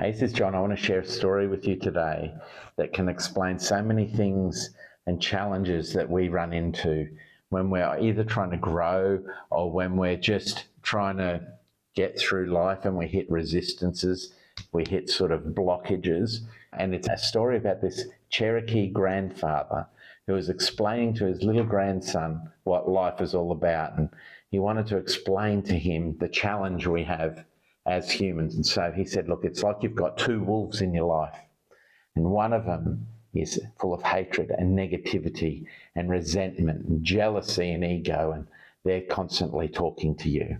He says, John, I want to share a story with you today that can explain so many things and challenges that we run into when we're either trying to grow or when we're just trying to get through life and we hit resistances, we hit sort of blockages. And it's a story about this Cherokee grandfather who was explaining to his little grandson what life is all about. And he wanted to explain to him the challenge we have as humans. And so he said, look, it's like you've got two wolves in your life. And one of them is full of hatred and negativity and resentment and jealousy and ego, and they're constantly talking to you.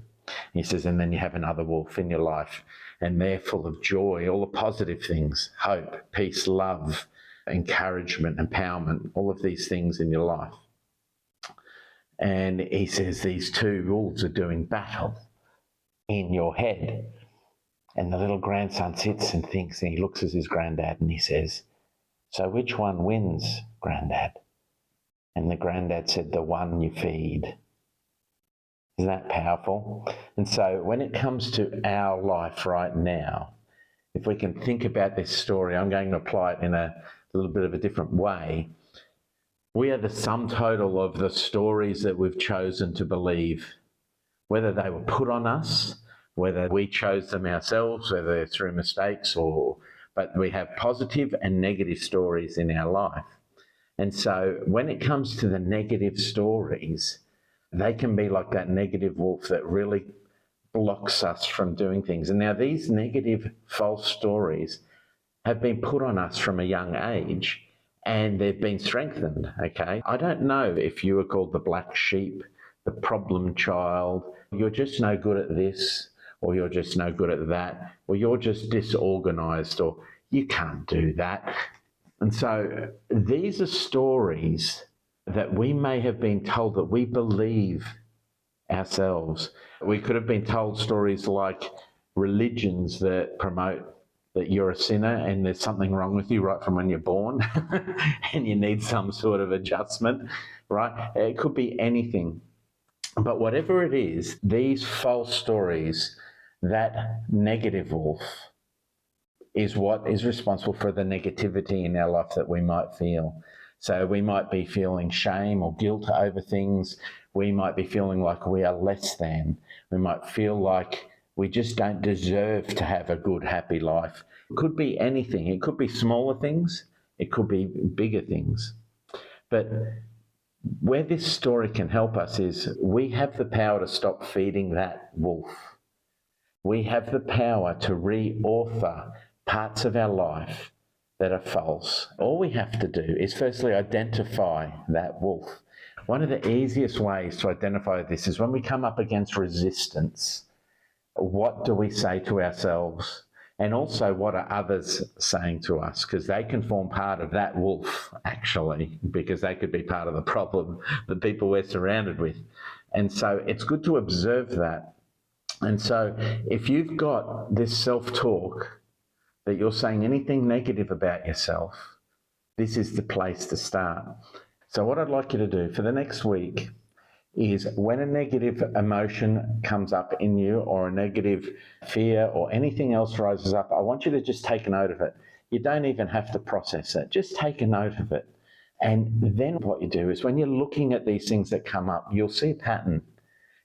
He says, and then you have another wolf in your life, and they're full of joy, all the positive things, hope, peace, love, encouragement, empowerment, all of these things in your life. And he says these two wolves are doing battle in your head. And the little grandson sits and thinks, and he looks at his granddad and he says, so which one wins, Granddad? And the granddad said, the one you feed. Isn't that powerful? And so when it comes to our life right now, if we can think about this story, I'm going to apply it in a little bit of a different way. We are the sum total of the stories that we've chosen to believe, whether they were put on us, whether we chose them ourselves, whether they're through mistakes but we have positive and negative stories in our life. And so when it comes to the negative stories, they can be like that negative wolf that really blocks us from doing things. And now these negative false stories have been put on us from a young age and they've been strengthened, okay? I don't know if you were called the black sheep, the problem child, you're just no good at this, or you're just no good at that, or you're just disorganized, or you can't do that. And so these are stories that we may have been told that we believe ourselves. We could have been told stories like religions that promote that you're a sinner and there's something wrong with you right from when you're born and you need some sort of adjustment, right? It could be anything. But whatever it is, these false stories, that negative wolf is what is responsible for the negativity in our life that we might feel. So we might be feeling shame or guilt over things. We might be feeling like we are less than. We might feel like we just don't deserve to have a good, happy life. It could be anything. It could be smaller things. It could be bigger things. But where this story can help us is we have the power to stop feeding that wolf. We have the power to re-author parts of our life that are false. All we have to do is firstly identify that wolf. One of the easiest ways to identify this is when we come up against resistance. What do we say to ourselves? And also, what are others saying to us? Because they can form part of that wolf, actually, because they could be part of the problem, the people we're surrounded with. And so it's good to observe that. And so if you've got this self-talk that you're saying anything negative about yourself, this is the place to start. So what I'd like you to do for the next week is when a negative emotion comes up in you or a negative fear or anything else rises up, I want you to just take a note of it. You don't even have to process it. Just take a note of it. And then what you do is when you're looking at these things that come up, you'll see a pattern.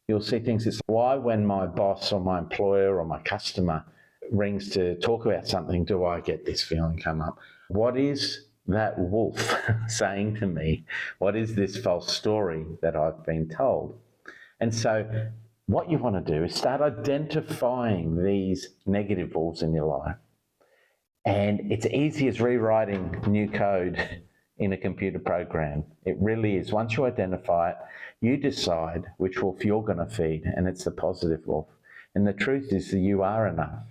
You'll see things. It's why when my boss or my employer or my customer rings to talk about something, do I get this feeling come up? What is that wolf saying to me? What is this false story that I've been told? And so what you want to do is start identifying these negative wolves in your life. And it's easy as rewriting new code in a computer program. It really is. Once you identify it, you decide which wolf you're going to feed, and it's the positive wolf. And the truth is that you are enough.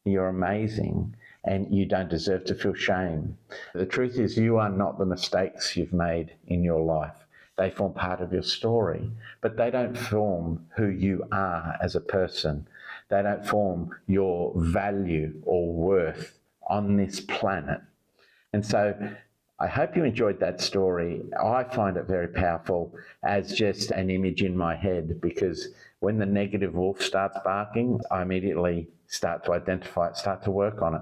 You're amazing, and you don't deserve to feel shame. The truth is you are not the mistakes you've made in your life. They form part of your story, but they don't form who you are as a person. They don't form your value or worth on this planet. And so I hope you enjoyed that story. I find it very powerful as just an image in my head, because when the negative wolf starts barking, I immediately start to identify it, start to work on it.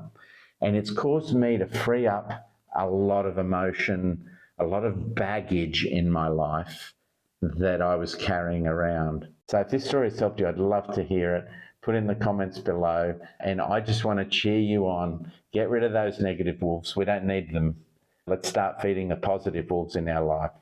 And it's caused me to free up a lot of emotion, a lot of baggage in my life that I was carrying around. So if this story has helped you, I'd love to hear it. Put in the comments below. And I just want to cheer you on. Get rid of those negative wolves. We don't need them. Let's start feeding the positive wolves in our life.